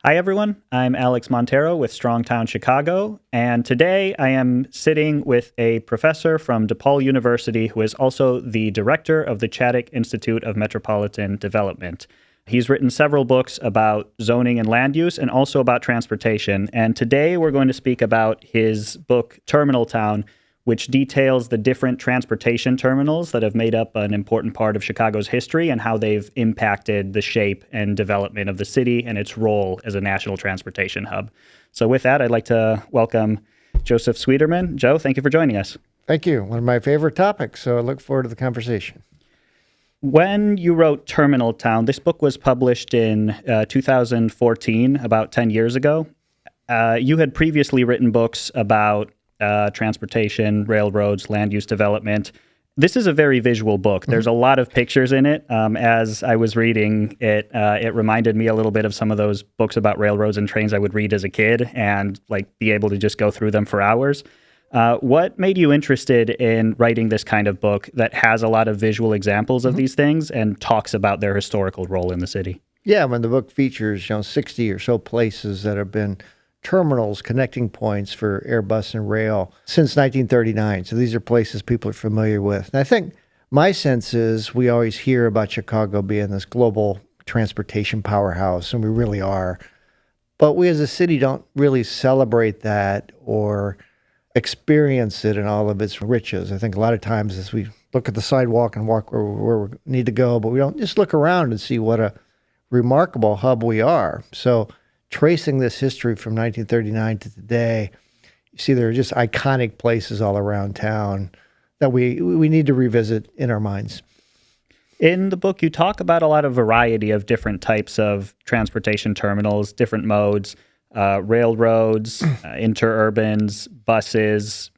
Hi, everyone. I'm Alex Montero with Strongtown Chicago, and today I am sitting with a professor from DePaul University who is also the director of the Chaddick Institute of Metropolitan Development. He's written several books about zoning and land use and also about transportation, and today we're going to speak about his book, Terminal Town, which details the different transportation terminals that have made up an important part of Chicago's history and how they've impacted the shape and development of the city and its role as a national transportation hub. So with that, I'd like to welcome Joseph Schwieterman. Joe, thank you for joining us. Thank you. One of my favorite topics, so I look forward to the conversation. When you wrote Terminal Town, this book was published in 2014, about 10 years ago. You had previously written books about transportation, railroads, land use development. This is a very visual book. There's a lot of pictures in it. As I was reading it, it reminded me a little bit of some of those books about railroads and trains I would read as a kid and be able to just go through them for hours. What made you interested in writing this kind of book that has a lot of visual examples of these things and talks about their historical role in the city? Yeah, when the book features 60 or so places that have been terminals, connecting points for air, bus, and rail since 1939. So these are places people are familiar with. And I think my sense is we always hear about Chicago being this global transportation powerhouse, and we really are. But we as a city don't really celebrate that or experience it in all of its riches. I think a lot of times as we look at the sidewalk and walk where we need to go, but we don't just look around and see what a remarkable hub we are. So tracing this history from 1939 to today, you see there are just iconic places all around town that we need to revisit in our minds. In the book, you talk about a lot of variety of different types of transportation terminals, different modes, railroads, interurbans, buses,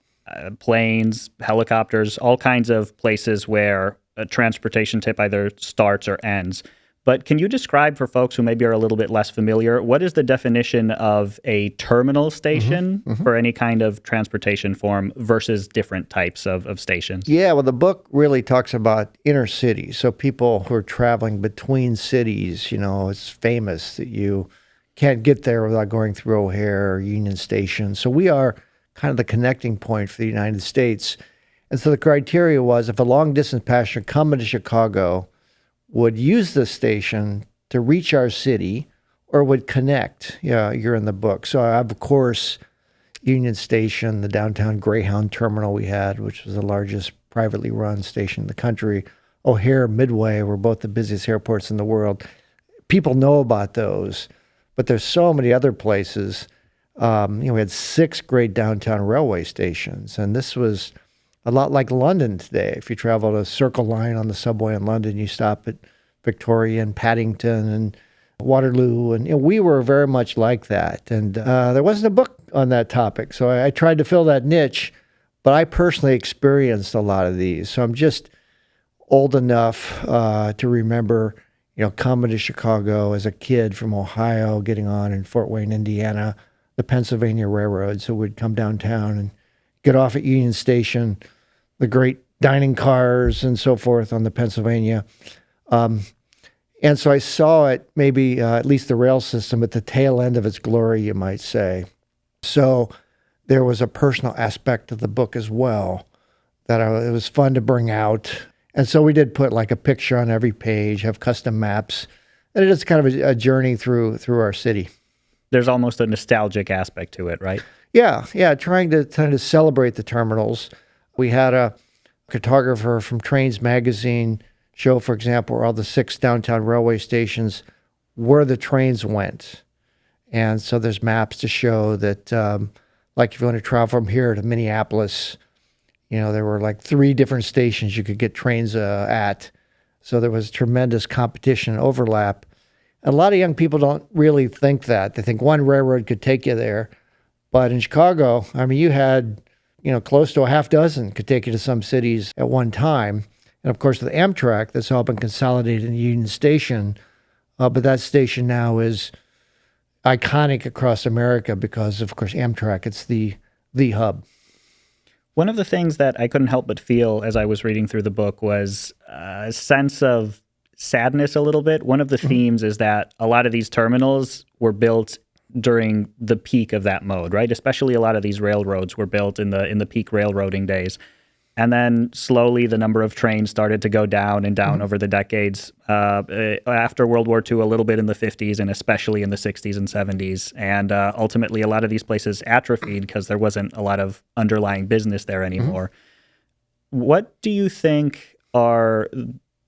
planes, helicopters, all kinds of places where a transportation tip either starts or ends. But can you describe for folks who maybe are a little bit less familiar, what is the definition of a terminal station for any kind of transportation form versus different types of stations? Yeah, well, the book really talks about inner cities. So people who are traveling between cities, it's famous that you can't get there without going through O'Hare or Union Station. So we are kind of the connecting point for the United States. And so the criteria was if a long-distance passenger coming to Chicago would use the station to reach our city or would connect. Yeah, you're in the book. So I have, of course, Union Station, the downtown Greyhound terminal we had, which was the largest privately run station in the country. O'Hare, Midway were both the busiest airports in the world. People know about those, but there's so many other places. We had 6 great downtown railway stations, and this was a lot like London today. If you travel to Circle Line on the subway in London, you stop at Victoria and Paddington and Waterloo. And we were very much like that. And there wasn't a book on that topic. So I tried to fill that niche, but I personally experienced a lot of these. So I'm just old enough to remember, coming to Chicago as a kid from Ohio, getting on in Fort Wayne, Indiana, the Pennsylvania Railroad. So we'd come downtown and get off at Union Station, the great dining cars and so forth on the Pennsylvania. And so I saw it, maybe at least the rail system, at the tail end of its glory, you might say. So there was a personal aspect of the book as well that it was fun to bring out. And so we did put like a picture on every page, have custom maps, and it is kind of a journey through our city. There's almost a nostalgic aspect to it, right? Yeah, trying to celebrate the terminals. We had a cartographer from Trains magazine show, for example, where all the 6 downtown railway stations, where the trains went. And so there's maps to show that, like if you want to travel from here to Minneapolis, there were like 3 different stations you could get trains at. So there was tremendous competition and overlap. And a lot of young people don't really think that. They think one railroad could take you there. But in Chicago, you had, close to a half dozen could take you to some cities at one time. And of course, with Amtrak, that's all been consolidated in Union Station. But that station now is iconic across America because, of course, Amtrak, it's the hub. One of the things that I couldn't help but feel as I was reading through the book was a sense of sadness a little bit. One of the themes is that a lot of these terminals were built during the peak of that mode, right? Especially a lot of these railroads were built in the peak railroading days. And then slowly the number of trains started to go down and down over the decades. After World War II, a little bit in the 50s and especially in the 60s and 70s. And ultimately, a lot of these places atrophied because there wasn't a lot of underlying business there anymore. What do you think are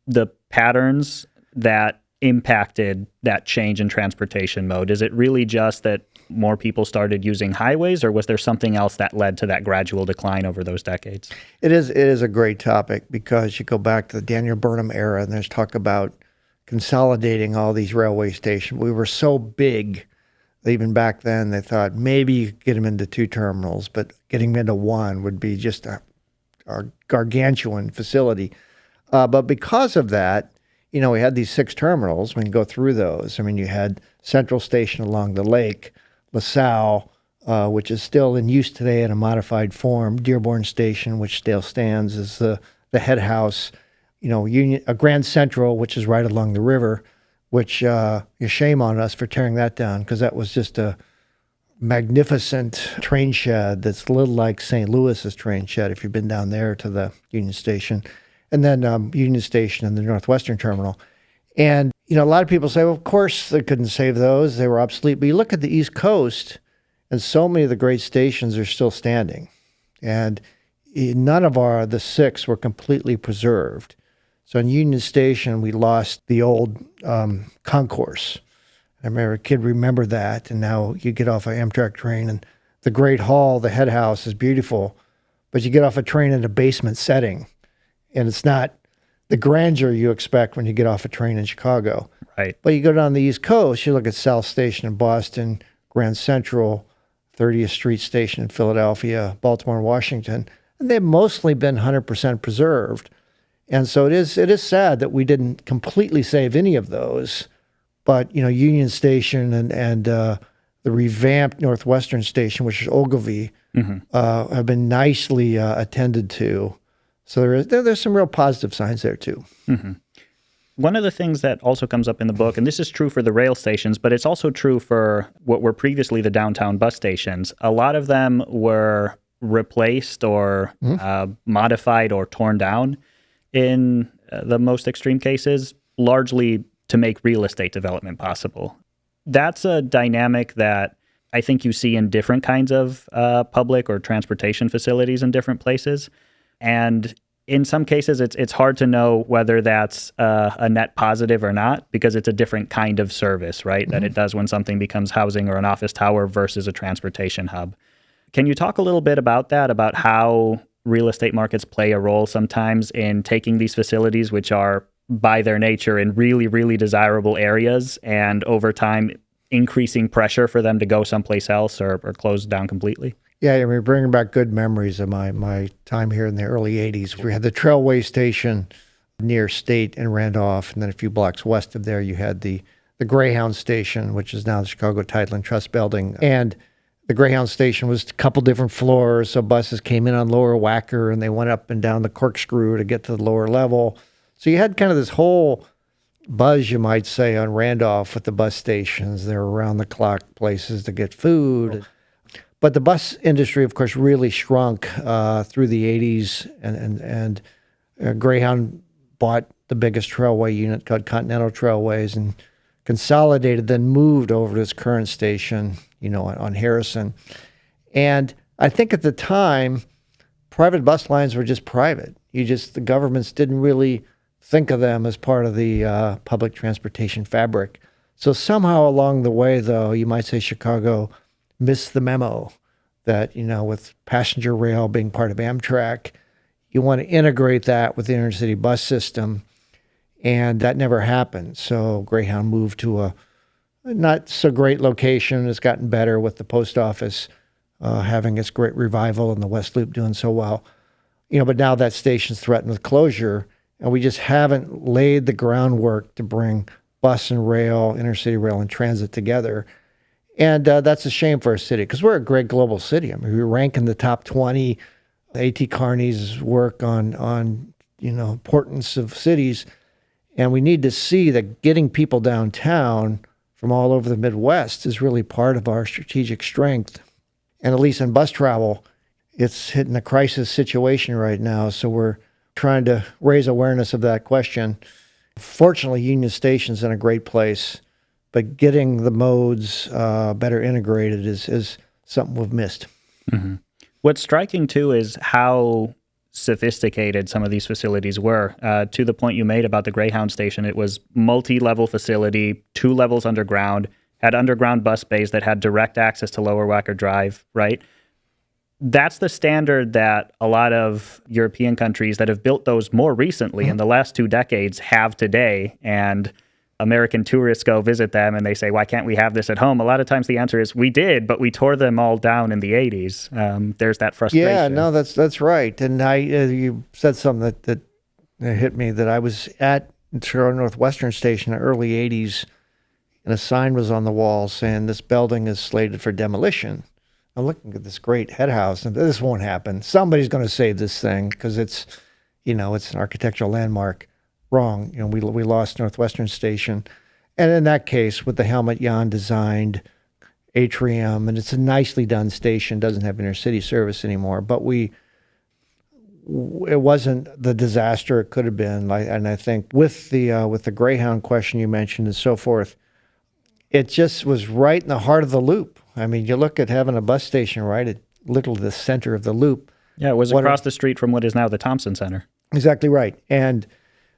the patterns that impacted that change in transportation mode? Is it really just that more people started using highways, or was there something else that led to that gradual decline over those decades? It is a great topic because you go back to the Daniel Burnham era and there's talk about consolidating all these railway stations. We were so big that even back then they thought maybe you could get them into 2 terminals, but getting them into 1 would be just a gargantuan facility. But because of that, you know, we had these 6 terminals. We can go through those. I mean, you had Central Station along the lake, LaSalle, which is still in use today in a modified form, Dearborn Station, which still stands as the head house, you know, Grand Central, which is right along the river, which shame on us for tearing that down because that was just a magnificent train shed that's a little like St. Louis's train shed if you've been down there to the Union Station. And then Union Station and the Northwestern Terminal. And, you know, a lot of people say, well, of course they couldn't save those. They were obsolete. But you look at the East Coast, and so many of the great stations are still standing. And none of the 6 were completely preserved. So in Union Station, we lost the old concourse. I remember a kid remembered that. And now you get off an Amtrak train, and the Great Hall, the head house, is beautiful. But you get off a train in a basement setting. And it's not the grandeur you expect when you get off a train in Chicago. Right. But you go down the East Coast, you look at South Station in Boston, Grand Central, 30th Street Station in Philadelphia, Baltimore, and Washington, and they've mostly been 100% preserved. And so it is sad that we didn't completely save any of those. But, you know, Union Station and the revamped Northwestern Station, which is Ogilvie, have been nicely attended to. So there's some real positive signs there, too. One of the things that also comes up in the book, and this is true for the rail stations, but it's also true for what were previously the downtown bus stations, a lot of them were replaced or modified or torn down in the most extreme cases, largely to make real estate development possible. That's a dynamic that I think you see in different kinds of public or transportation facilities in different places. And in some cases, it's hard to know whether that's a net positive or not because it's a different kind of service, right, that it does when something becomes housing or an office tower versus a transportation hub. Can you talk a little bit about that, about how real estate markets play a role sometimes in taking these facilities, which are by their nature in really, really desirable areas, and over time increasing pressure for them to go someplace else or close down completely? Yeah, I mean, bringing back good memories of my time here in the early 80s. We had the Trailway Station near State and Randolph, and then a few blocks west of there you had the Greyhound Station, which is now the Chicago Title and Trust Building. And the Greyhound Station was a couple different floors, so buses came in on Lower Wacker, and they went up and down the corkscrew to get to the lower level. So you had kind of this whole buzz, you might say, on Randolph with the bus stations. There were around-the-clock places to get food. But the bus industry, of course, really shrunk through the 80s, and Greyhound bought the biggest trailway unit called Continental Trailways and consolidated, then moved over to its current station, you know, on Harrison. And I think at the time, private bus lines were just private. The governments didn't really think of them as part of the public transportation fabric. So somehow along the way, though, you might say Chicago missed the memo that, you know, with passenger rail being part of Amtrak, you want to integrate that with the intercity bus system, and that never happened. So Greyhound moved to a not so great location. It's gotten better with the post office having its great revival and the West Loop doing so well. You know, but now that station's threatened with closure, and we just haven't laid the groundwork to bring bus and rail, intercity rail and transit together. And that's a shame for our city because we're a great global city. I mean, we rank in the top 20. A.T. Kearney's work on you know, importance of cities. And we need to see that getting people downtown from all over the Midwest is really part of our strategic strength. And at least in bus travel, it's hitting a crisis situation right now. So we're trying to raise awareness of that question. Fortunately, Union Station's in a great place, but getting the modes better integrated is something we've missed. Mm-hmm. What's striking, too, is how sophisticated some of these facilities were. To the point you made about the Greyhound station, it was multi-level facility, 2 levels underground, had underground bus bays that had direct access to Lower Wacker Drive, right? That's the standard that a lot of European countries that have built those more recently in the last 2 decades have today. And American tourists go visit them and they say, why can't we have this at home? A lot of times the answer is, we did, but we tore them all down in the 80s. There's that frustration. Yeah, no, that's right. And you said something that hit me, that I was at Toronto Northwestern Station in the early 80s, and a sign was on the wall saying, this building is slated for demolition. I'm looking at this great head house, and this won't happen. Somebody's going to save this thing because it's an architectural landmark. Wrong. We lost Northwestern Station. And in that case, with the Helmut Jahn designed atrium, and it's a nicely done station, doesn't have intercity service anymore, but it wasn't the disaster it could have been. And I think with the Greyhound question you mentioned and so forth, it just was right in the heart of the loop. I mean, you look at having a bus station right at literally the center of the loop. Yeah, it was across the street from what is now the Thompson Center. Exactly right. And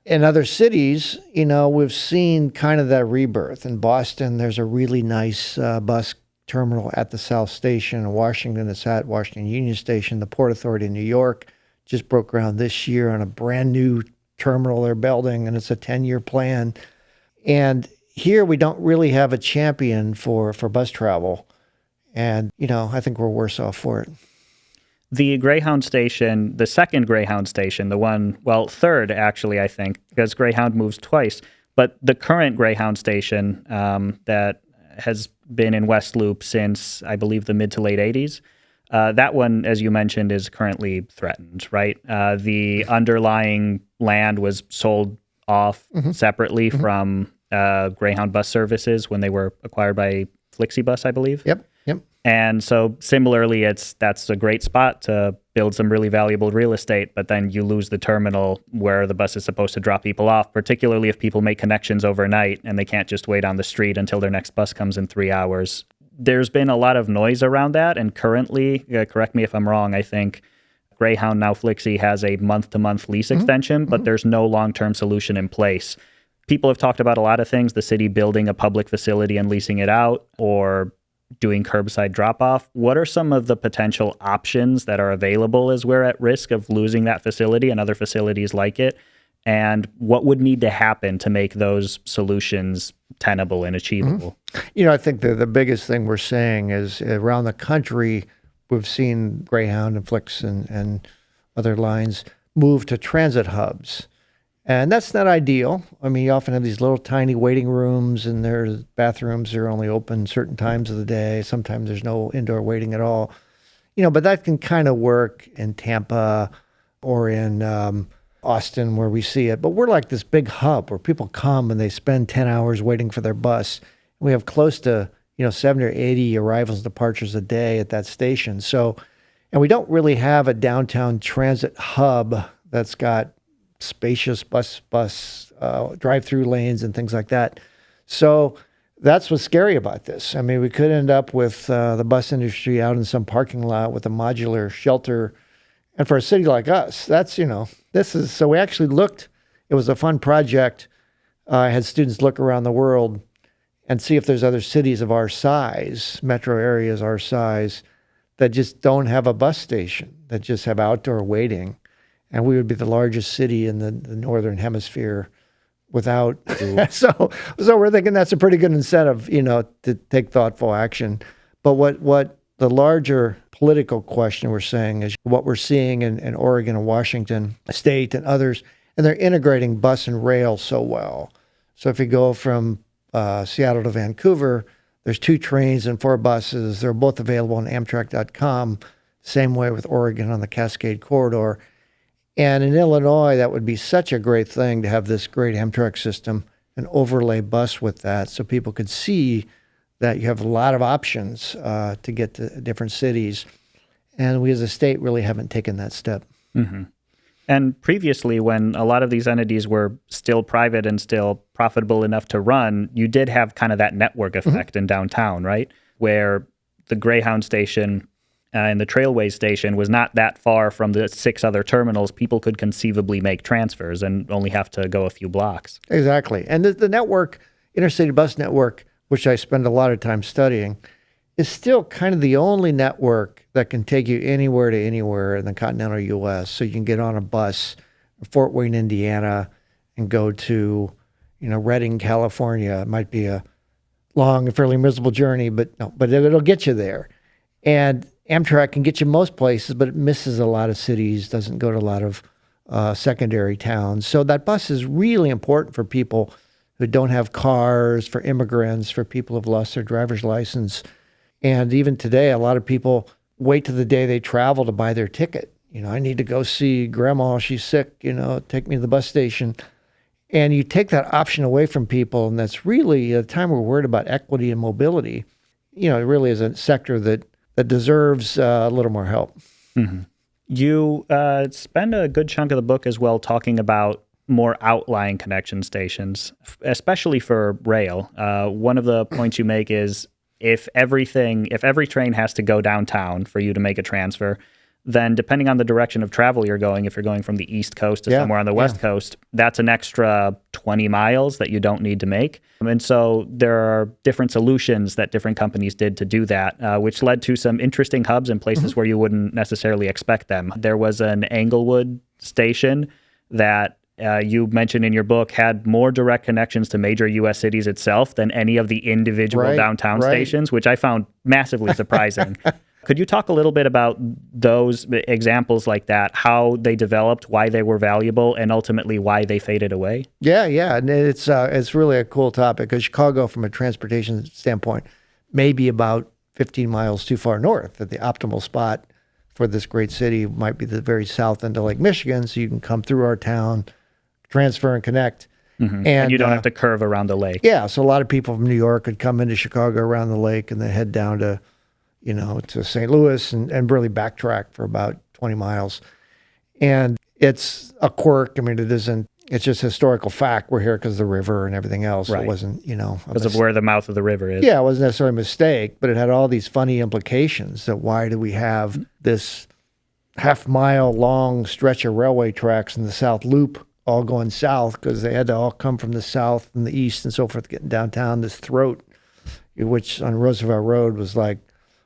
in other cities, we've seen kind of that rebirth. In Boston, there's a really nice bus terminal at the South Station. In Washington, it's at Washington Union Station. The Port Authority in New York just broke ground this year on a brand new terminal they're building, and it's a 10-year plan. And here we don't really have a champion for bus travel. And, I think we're worse off for it. The Greyhound station, the second Greyhound station, third actually, I think, because Greyhound moves twice, but the current Greyhound station that has been in West Loop since, I believe, the mid to late 80s, that one, as you mentioned, is currently threatened, right? The underlying land was sold off separately from Greyhound bus services when they were acquired by Flixibus, I believe. Yep. And so similarly, that's a great spot to build some really valuable real estate, but then you lose the terminal where the bus is supposed to drop people off, particularly if people make connections overnight and they can't just wait on the street until their next bus comes in 3 hours. There's been a lot of noise around that, and currently, correct me if I'm wrong, I think Greyhound, now Flixi, has a month-to-month lease extension, but there's no long-term solution in place. People have talked about a lot of things, the city building a public facility and leasing it out, or doing curbside drop-off. What are some of the potential options that are available as we're at risk of losing that facility and other facilities like it? And what would need to happen to make those solutions tenable and achievable? I think the biggest thing we're saying is around the country, we've seen Greyhound and Flix and other lines move to transit hubs. And that's not ideal. I mean, you often have these little tiny waiting rooms, and their bathrooms are only open certain times of the day. Sometimes there's no indoor waiting at all. But that can kind of work in Tampa or in Austin where we see it. But we're like this big hub where people come and they spend 10 hours waiting for their bus. We have close to, 70 or 80 arrivals and departures a day at that station. So, and we don't really have a downtown transit hub that's got spacious bus drive-through lanes and things like that. So that's what's scary about this. I mean, we could end up with the bus industry out in some parking lot with a modular shelter. And for a city like us, that's, so we actually looked, it was a fun project. I had students look around the world and see if there's other cities of our size, metro areas our size, that just don't have a bus station, that just have outdoor waiting. And we would be the largest city in the Northern Hemisphere without. So we're thinking that's a pretty good incentive, to take thoughtful action. But what the larger political question we're saying is what we're seeing in Oregon and Washington State and others, and they're integrating bus and rail so well. So if you go from Seattle to Vancouver, there's 2 trains and 4 buses. They're both available on Amtrak.com. Same way with Oregon on the Cascade Corridor. And in Illinois, that would be such a great thing to have this great Amtrak system, an overlay bus with that, so people could see that you have a lot of options to get to different cities. And we as a state really haven't taken that step. Mm-hmm. And previously, when a lot of these entities were still private and still profitable enough to run, you did have kind of that network effect in downtown, right? Where the Greyhound station and the Trailway station was not that far from the 6 other terminals. People could conceivably make transfers and only have to go a few blocks. Exactly. And the network, intercity bus network, which I spend a lot of time studying, is still kind of the only network that can take you anywhere to anywhere in the continental U.S. So you can get on a bus in Fort Wayne, Indiana, and go to, Redding, California. It might be a long and fairly miserable journey, but it'll get you there. And Amtrak can get you most places, but it misses a lot of cities, doesn't go to a lot of secondary towns. So that bus is really important for people who don't have cars, for immigrants, for people who've lost their driver's license. And even today, a lot of people wait to the day they travel to buy their ticket. I need to go see grandma, she's sick, take me to the bus station. And you take that option away from people, and that's really, at the time we're worried about equity and mobility, it really is a sector that deserves a little more help. Mm-hmm. You spend a good chunk of the book as well talking about more outlying connection stations, especially for rail. One of the points you make is if every train has to go downtown for you to make a transfer, then depending on the direction of travel you're going, if you're going from the East Coast to somewhere on the West Coast, that's an extra 20 miles that you don't need to make. And so there are different solutions that different companies did to do that, which led to some interesting hubs in places where you wouldn't necessarily expect them. There was an Englewood station that you mentioned in your book had more direct connections to major U.S. cities itself than any of the individual downtown stations, which I found massively surprising. Could you talk a little bit about those examples like that, how they developed, why they were valuable, and ultimately why they faded away? Yeah. And it's really a cool topic because Chicago, from a transportation standpoint, may be about 15 miles too far north. That the optimal spot for this great city might be the very south end of Lake Michigan, so you can come through our town, transfer and connect. Mm-hmm. And you don't have to curve around the lake. Yeah, so a lot of people from New York could come into Chicago around the lake and then head down to St. Louis and really backtrack for about 20 miles. And it's a quirk. I mean, it's just historical fact. We're here because of the river and everything else. Right. It wasn't, because of where the mouth of the river is. Yeah, it wasn't necessarily a mistake, but it had all these funny implications. That why do we have this half-mile long stretch of railway tracks in the South Loop all going south, because they had to all come from the south and the east and so forth, getting downtown, this throat, which on Roosevelt Road was like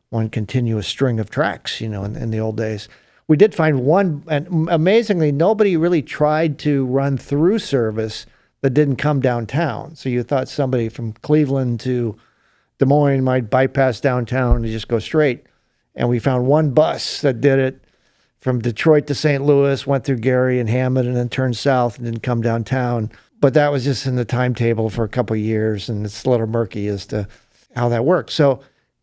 one continuous string of tracks, in the old days. We did find one, and amazingly, nobody really tried to run through service that didn't come downtown. So you thought somebody from Cleveland to Des Moines might bypass downtown and just go straight. And we found one bus that did it from Detroit to St. Louis, went through Gary and Hammond, and then turned south and didn't come downtown. But that was just in the timetable for a couple of years, and it's a little murky as to how that works. So,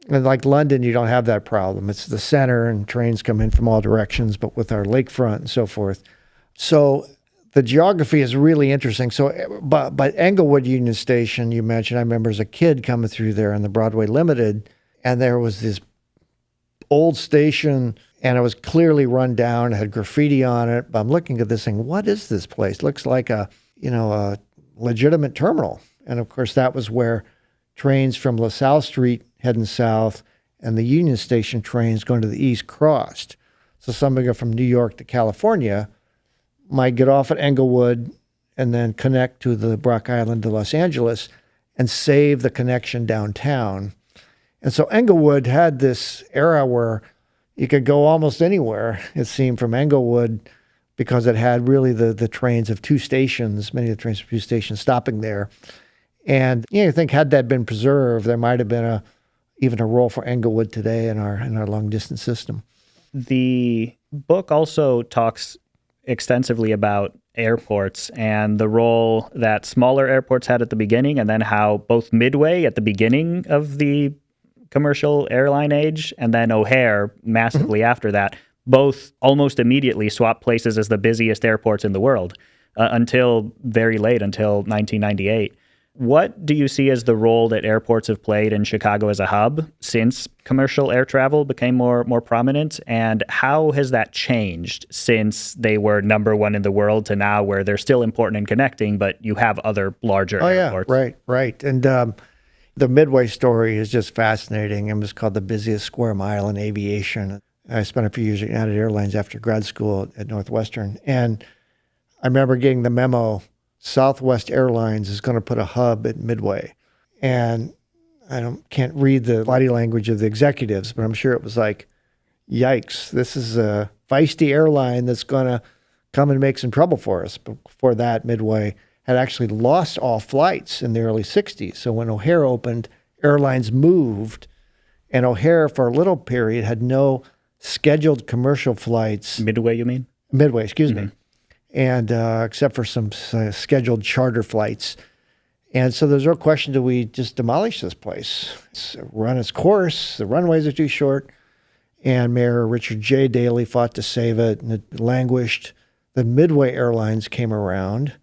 and like London, you don't have that problem. It's the center, and trains come in from all directions, but with our lakefront and so forth. So the geography is really interesting. So, but Englewood Union Station, you mentioned, I remember as a kid coming through there on the Broadway Limited, and there was this old station, and it was clearly run down, it had graffiti on it. But I'm looking at this thing, what is this place? Looks like a legitimate terminal. And of course, that was where trains from LaSalle Street heading south and the Union Station trains going to the east crossed. So somebody from New York to California might get off at Englewood and then connect to the Brock Island to Los Angeles and save the connection downtown. And so Englewood had this era where you could go almost anywhere, it seemed, from Englewood, because it had really the trains of two stations, many of the trains of two stations stopping there. And you think, had that been preserved, there might have been even a role for Englewood today in our long distance system. The book also talks extensively about airports and the role that smaller airports had at the beginning, and then how both Midway at the beginning of the commercial airline age and then O'Hare massively after that both almost immediately swapped places as the busiest airports in the world until very late, until 1998. What do you see as the role that airports have played in Chicago as a hub since commercial air travel became more prominent? And how has that changed since they were number one in the world to now, where they're still important in connecting, but you have other larger airports? Yeah, right. And the Midway story is just fascinating. It was called the busiest square mile in aviation. I spent a few years at United Airlines after grad school at Northwestern. And I remember getting the memo, Southwest Airlines is going to put a hub at Midway. And can't read the body language of the executives, but I'm sure it was like, yikes, this is a feisty airline that's going to come and make some trouble for us. But before that, Midway had actually lost all flights in the early 60s. So when O'Hare opened, airlines moved, and O'Hare for a little period had no scheduled commercial flights. Midway, you mean? Midway, excuse me. And except for some scheduled charter flights. And so there's no question, do we just demolish this place? It's run its course, the runways are too short, and Mayor Richard J. Daley fought to save it, and it languished. The Midway Airlines came around,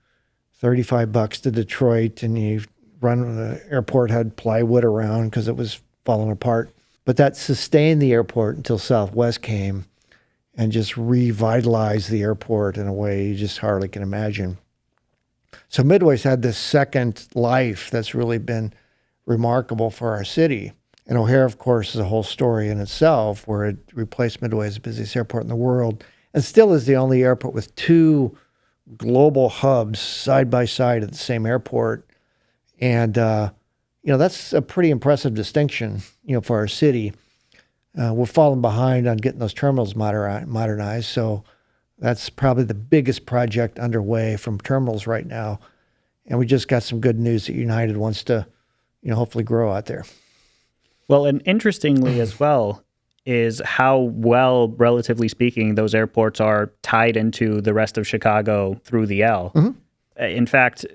$35 to Detroit, and the airport had plywood around because it was falling apart. But that sustained the airport until Southwest came and just revitalized the airport in a way you just hardly can imagine. So Midway's had this second life that's really been remarkable for our city. And O'Hare, of course, is a whole story in itself, where it replaced Midway as the busiest airport in the world and still is the only airport with two global hubs side by side at the same airport. And, that's a pretty impressive distinction, for our city. We're falling behind on getting those terminals modernized. So that's probably the biggest project underway from terminals right now. And we just got some good news that United wants to, hopefully grow out there. Well, and interestingly as well is how well, relatively speaking, those airports are tied into the rest of Chicago through the L. Mm-hmm. In fact,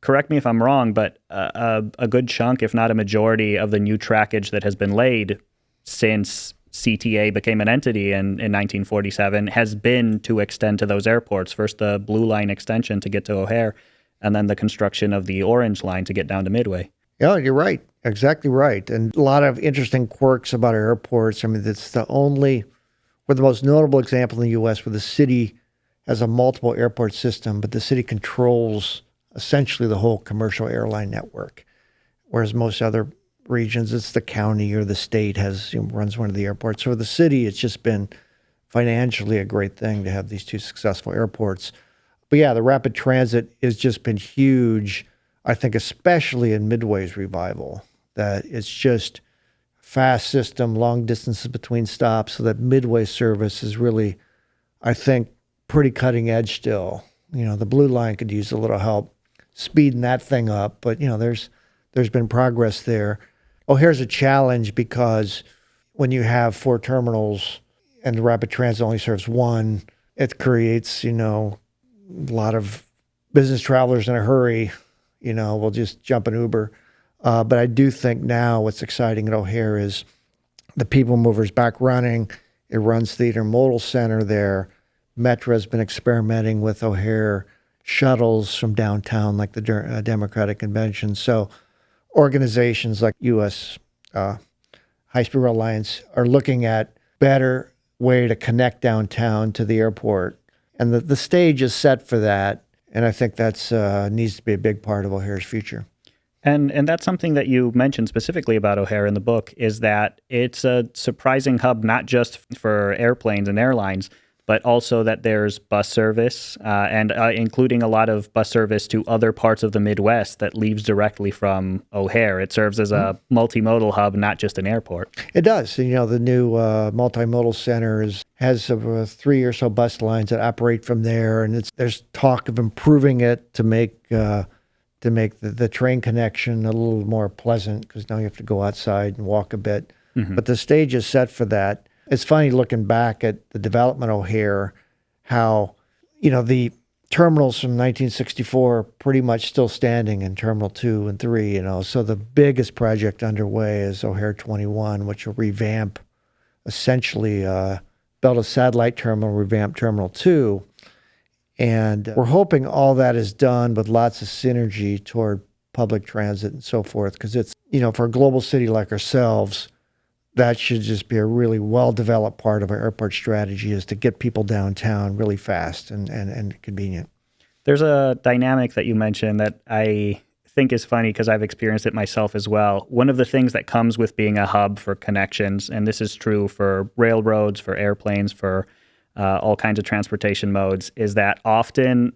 correct me if I'm wrong, but a good chunk, if not a majority, of the new trackage that has been laid since CTA became an entity in 1947 has been to extend to those airports. First, the Blue Line extension to get to O'Hare, and then the construction of the Orange Line to get down to Midway. Yeah, you're right. Exactly right. And a lot of interesting quirks about our airports. I mean, we're the most notable example in the U.S. where the city has a multiple airport system, but the city controls essentially the whole commercial airline network, whereas most other regions, it's the county or the state runs one of the airports. So for the city, it's just been financially a great thing to have these two successful airports. But yeah, the rapid transit has just been huge, I think, especially in Midway's revival, that it's just fast system, long distances between stops, so that Midway service is really, I think, pretty cutting edge still. The Blue Line could use a little help speeding that thing up, but there's been progress there. O'Hare's a challenge because when you have 4 terminals and the rapid transit only serves one, it creates, a lot of business travelers in a hurry, will just jump an Uber. But I do think now what's exciting at O'Hare is the People Mover's back running. It runs the intermodal center there. Metro has been experimenting with O'Hare shuttles from downtown, like the Democratic Convention. So organizations like U.S. High-Speed Rail Alliance are looking at better way to connect downtown to the airport. And the stage is set for that. And I think that's needs to be a big part of O'Hare's future. And that's something that you mentioned specifically about O'Hare in the book, is that it's a surprising hub, not just for airplanes and airlines, but also that there's bus service, and including a lot of bus service to other parts of the Midwest that leaves directly from O'Hare. It serves as a multimodal hub, not just an airport. It does. The new multimodal center has 3 or so bus lines that operate from there, and there's talk of improving it to make the train connection a little more pleasant, because now you have to go outside and walk a bit. Mm-hmm. But the stage is set for that. It's funny looking back at the development of O'Hare, how, the terminals from 1964 are pretty much still standing in Terminal 2 and 3, So the biggest project underway is O'Hare 21, which will revamp essentially built a satellite terminal, revamped Terminal 2. And we're hoping all that is done with lots of synergy toward public transit and so forth, because it's, for a global city like ourselves, that should just be a really well-developed part of our airport strategy, is to get people downtown really fast and convenient. There's a dynamic that you mentioned that I think is funny because I've experienced it myself as well. One of the things that comes with being a hub for connections, and this is true for railroads, for airplanes, for all kinds of transportation modes, is that often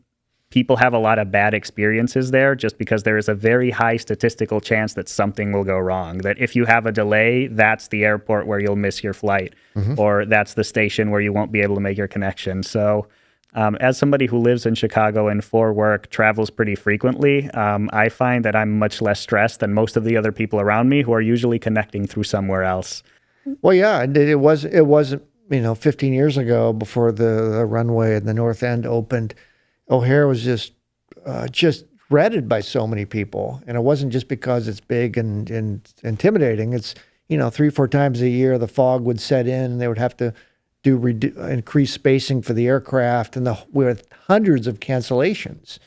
people have a lot of bad experiences there just because there is a very high statistical chance that something will go wrong. That if you have a delay, that's the airport where you'll miss your flight, or that's the station where you won't be able to make your connection. So as somebody who lives in Chicago and for work travels pretty frequently, I find that I'm much less stressed than most of the other people around me who are usually connecting through somewhere else. Well, yeah, it wasn't 15 years ago, before the runway at the North End opened, O'Hare was just dreaded by so many people. And it wasn't just because it's big and intimidating. It's, 3-4 times a year, the fog would set in and they would have to do increased spacing for the aircraft, and with hundreds of cancellations.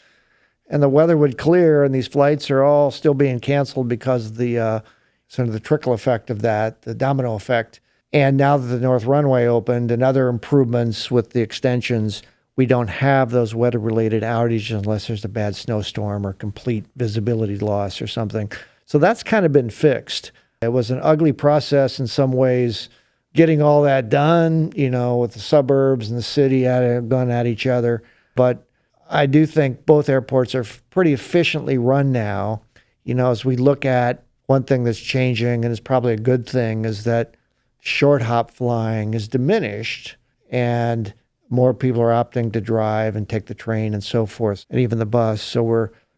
And the weather would clear, and these flights are all still being canceled because of the sort of the trickle effect of that, the domino effect. And now that the North Runway opened and other improvements with the extensions, we don't have those weather-related outages unless there's a bad snowstorm or complete visibility loss or something. So that's kind of been fixed. It was an ugly process in some ways, getting all that done, with the suburbs and the city going at each other. But I do think both airports are pretty efficiently run now. As we look at one thing that's changing, and it's probably a good thing, is that short hop flying is diminished, and more people are opting to drive and take the train and so forth, and even the bus. So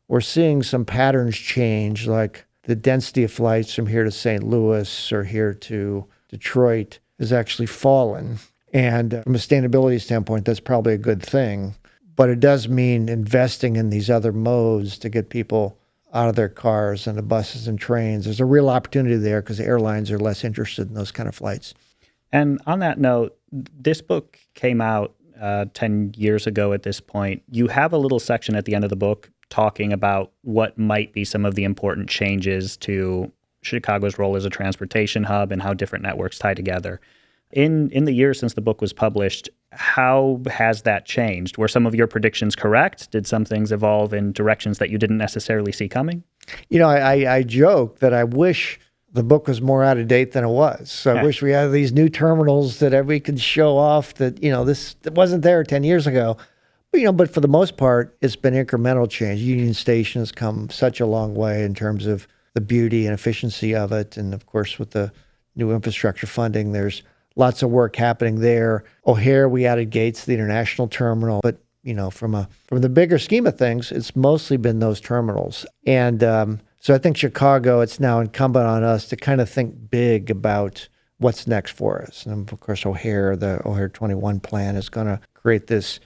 we're seeing some patterns change, like the density of flights from here to St. Louis or here to Detroit has actually fallen. And from a sustainability standpoint, that's probably a good thing. But it does mean investing in these other modes to get people out of their cars and the buses and trains. There's a real opportunity there because the airlines are less interested in those kind of flights. And on that note, this book came out 10 years ago at this point. You have a little section at the end of the book talking about what might be some of the important changes to Chicago's role as a transportation hub and how different networks tie together. In the years since the book was published, how has that changed? Were some of your predictions correct? Did some things evolve in directions that you didn't necessarily see coming? I joke that I wish the book was more out of date than it was. So I wish we had these new terminals that we could show off that, this wasn't there 10 years ago. But for the most part, it's been incremental change. Union Station has come such a long way in terms of the beauty and efficiency of it. And of course, with the new infrastructure funding, there's lots of work happening there. O'Hare, we added gates to the international terminal. But, from the bigger scheme of things, it's mostly been those terminals. And so I think Chicago, it's now incumbent on us to kind of think big about what's next for us. And of course, O'Hare, the O'Hare 21 plan is going to create this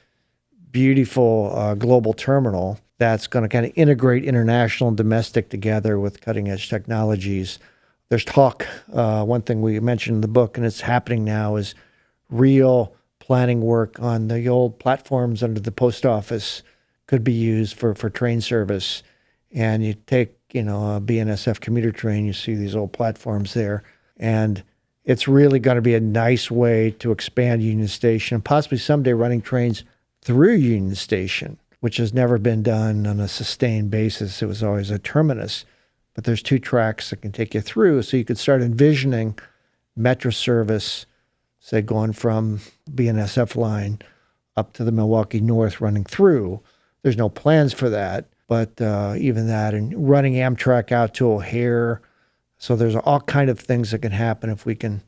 beautiful global terminal that's going to kind of integrate international and domestic together with cutting-edge technologies. There's talk, one thing we mentioned in the book, and it's happening now, is real planning work on the old platforms under the post office could be used for train service. And you take, a BNSF commuter train, you see these old platforms there, and it's really going to be a nice way to expand Union Station and possibly someday running trains through Union Station, which has never been done on a sustained basis. It was always a terminus. But there's 2 tracks that can take you through, so you could start envisioning metro service, say going from BNSF line up to the Milwaukee North running through. There's no plans for that, but even that, and running Amtrak out to O'Hare. So there's all kind of things that can happen if we can,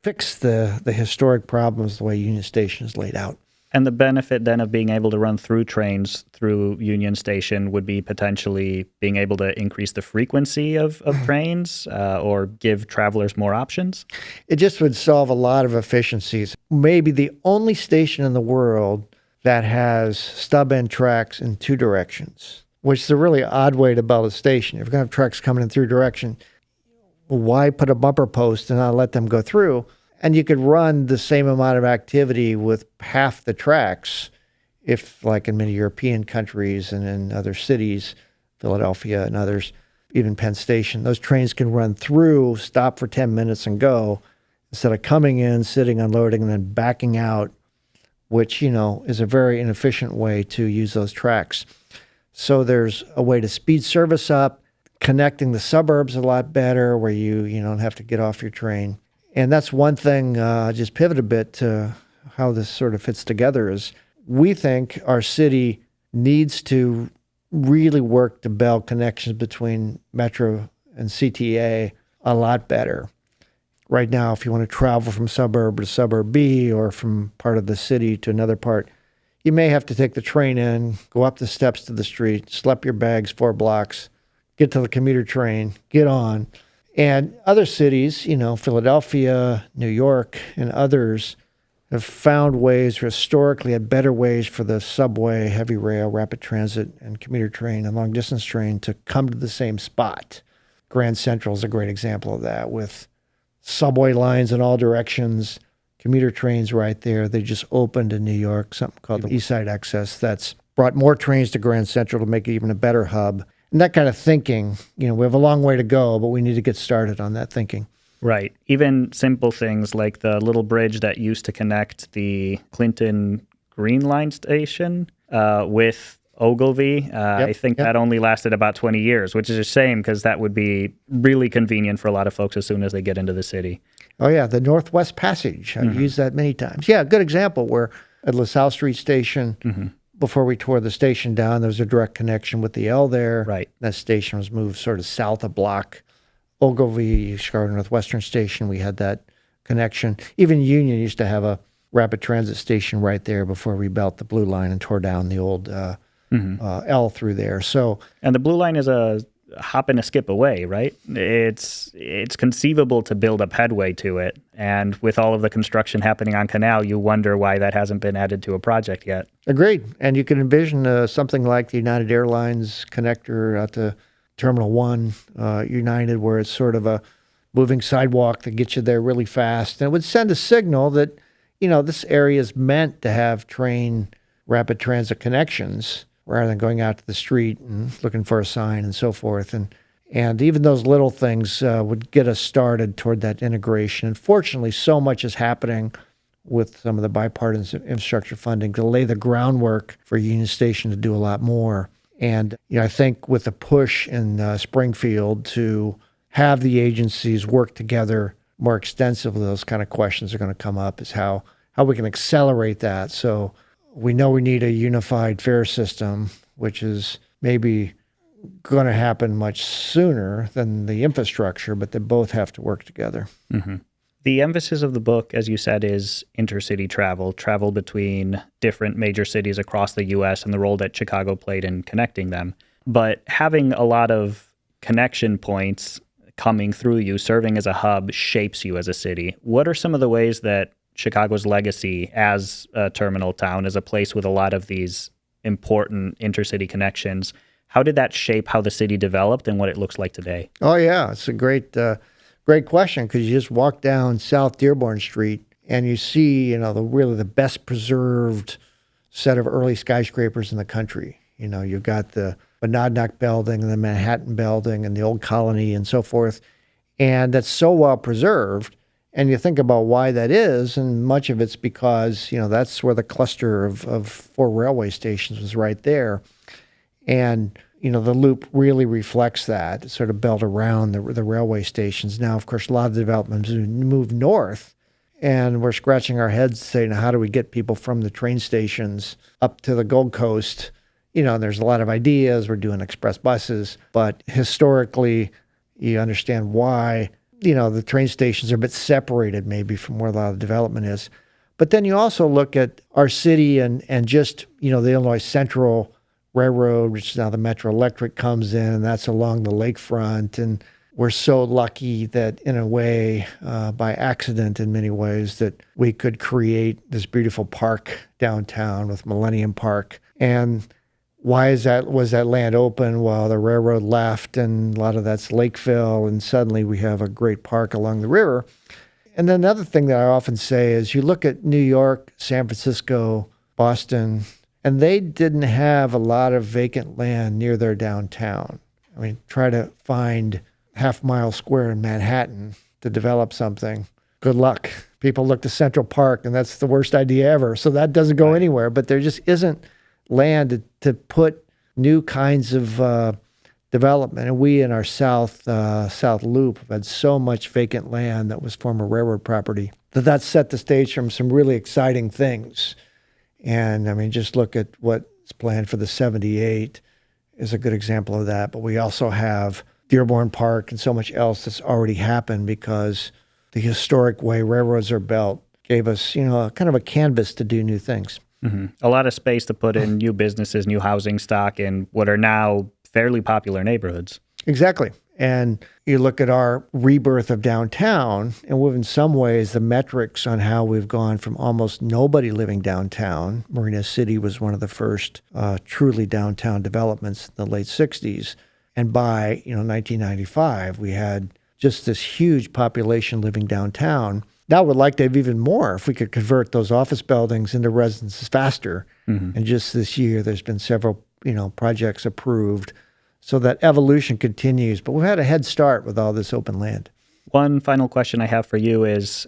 fix the historic problems the way Union Station is laid out. And the benefit then of being able to run through trains through Union Station would be potentially being able to increase the frequency of trains or give travelers more options? It just would solve a lot of efficiencies. Maybe the only station in the world that has stub-end tracks in 2 directions, which is a really odd way to build a station. If you're going to have tracks coming in 3 directions, why put a bumper post and not let them go through? And you could run the same amount of activity with half the tracks if, like in many European countries and in other cities, Philadelphia and others, even Penn Station, those trains can run through, stop for 10 minutes and go, instead of coming in, sitting, unloading, and then backing out, which, is a very inefficient way to use those tracks. So there's a way to speed service up, connecting the suburbs a lot better where you don't have to get off your train. And that's one thing, just pivot a bit to how this sort of fits together, is we think our city needs to really work to build connections between Metro and CTA a lot better. Right now, if you want to travel from suburb to suburb B or from part of the city to another part, you may have to take the train in, go up the steps to the street, schlep your bags 4 blocks, get to the commuter train, get on. And other cities, Philadelphia, New York, and others have found ways, or historically had better ways for the subway, heavy rail, rapid transit, and commuter train and long-distance train to come to the same spot. Grand Central is a great example of that, with subway lines in all directions, commuter trains right there. They just opened in New York, something called the East Side Access, that's brought more trains to Grand Central to make it even a better hub. And that kind of thinking, we have a long way to go, but we need to get started on that thinking. Right. Even simple things like the little bridge that used to connect the Clinton Green Line station with Ogilvy. I think that only lasted about 20 years, which is a shame because that would be really convenient for a lot of folks as soon as they get into the city. Oh, yeah, the Northwest Passage. I've used that many times. Yeah, good example where at LaSalle Street Station, before we tore the station down, there was a direct connection with the L there. Right. That station was moved sort of south a block. Ogilvy, Chicago Northwestern Station, we had that connection. Even Union used to have a rapid transit station right there before we built the Blue Line and tore down the old L through there. And the Blue Line is a hop and a skip away, right? It's conceivable to build up headway to it. And with all of the construction happening on Canal, you wonder why that hasn't been added to a project yet. Agreed. And you can envision something like the United Airlines connector out to Terminal 1, United, where it's sort of a moving sidewalk that gets you there really fast. And it would send a signal that, this area is meant to have train rapid transit connections rather than going out to the street and looking for a sign and so forth. And even those little things would get us started toward that integration. Unfortunately, so much is happening with some of the bipartisan infrastructure funding to lay the groundwork for Union Station to do a lot more. And I think with the push in Springfield to have the agencies work together more extensively, those kind of questions are going to come up, is how we can accelerate that. So we know we need a unified fare system, which is maybe going to happen much sooner than the infrastructure, but they both have to work together. The emphasis of the book, as you said, is intercity travel between different major cities across the U.S. and the role that Chicago played in connecting them. But having a lot of connection points coming through you, serving as a hub, shapes you as a city. What are some of the ways that Chicago's legacy as a terminal town, as a place with a lot of these important intercity connections, how did that shape how the city developed and what it looks like today? Oh, yeah. It's a great question, because you just walk down South Dearborn Street and you see, the best preserved set of early skyscrapers in the country. You've got the Monadnock Building and the Manhattan Building and the Old Colony and so forth. And that's so well preserved. And you think about why that is, and much of it's because, that's where the cluster of 4 railway stations was right there. And, the loop really reflects that. It's sort of built around the railway stations. Now, of course, a lot of the developments move north, and we're scratching our heads saying, how do we get people from the train stations up to the Gold Coast? There's a lot of ideas. We're doing express buses, but historically, you understand why, the train stations are a bit separated maybe from where a lot of the development is. But then you also look at our city and just, the Illinois Central Railroad, which is now the Metro Electric, comes in, and that's along the lakefront. And we're so lucky that, in a way, by accident in many ways, that we could create this beautiful park downtown with Millennium Park. And why was that land open? Well, the railroad left, and a lot of that's Lakeville, and suddenly we have a great park along the river. And then another thing that I often say is you look at New York, San Francisco, Boston, and they didn't have a lot of vacant land near their downtown. I mean, try to find half-mile square in Manhattan to develop something. Good luck. People look to Central Park, and that's the worst idea ever. So that doesn't go anywhere. But there just isn't land to put new kinds of development. And we in our South Loop have had so much vacant land that was former railroad property that set the stage from some really exciting things. And I mean, just look at what's planned for the 78 is a good example of that. But we also have Dearborn Park and so much else that's already happened because the historic way railroads are built gave us, kind of a canvas to do new things. Mm-hmm. A lot of space to put in new businesses, new housing stock in what are now fairly popular neighborhoods. Exactly. And you look at our rebirth of downtown, and in some ways, the metrics on how we've gone from almost nobody living downtown. Marina City was one of the first truly downtown developments in the late 60s. And by 1995, we had just this huge population living downtown. Now we'd like to have even more if we could convert those office buildings into residences faster. Mm-hmm. And just this year, there's been several projects approved. So that evolution continues, but we've had a head start with all this open land. One final question I have for you is,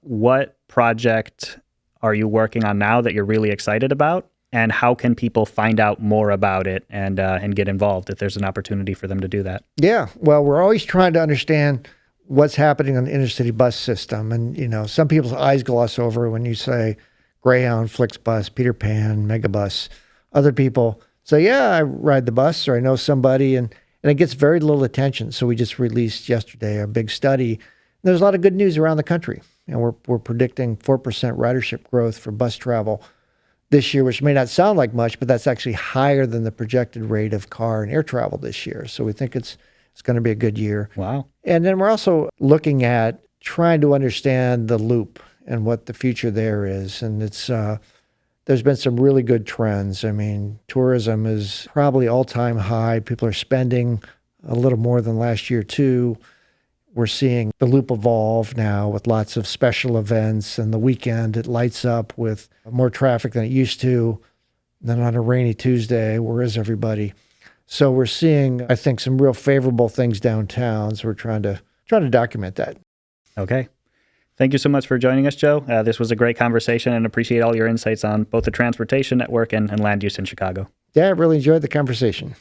what project are you working on now that you're really excited about? And how can people find out more about it and get involved if there's an opportunity for them to do that? Yeah, well, we're always trying to understand what's happening on the intercity bus system. And, some people's eyes gloss over when you say Greyhound, Flixbus, Peter Pan, Megabus. Other people say, yeah, I ride the bus or I know somebody, and it gets very little attention. So we just released yesterday a big study. There's a lot of good news around the country. And we're predicting 4% ridership growth for bus travel this year, which may not sound like much, but that's actually higher than the projected rate of car and air travel this year. So we think it's going to be a good year. Wow. And then we're also looking at trying to understand the loop and what the future there is. And it's there's been some really good trends. I mean, tourism is probably all-time high. People are spending a little more than last year, too. We're seeing the loop evolve now with lots of special events, and the weekend it lights up with more traffic than it used to. And then on a rainy Tuesday, where is everybody? So we're seeing, I think, some real favorable things downtown. So we're trying to document that. Okay. Thank you so much for joining us, Joe. This was a great conversation, and appreciate all your insights on both the transportation network and land use in Chicago. Yeah, I really enjoyed the conversation.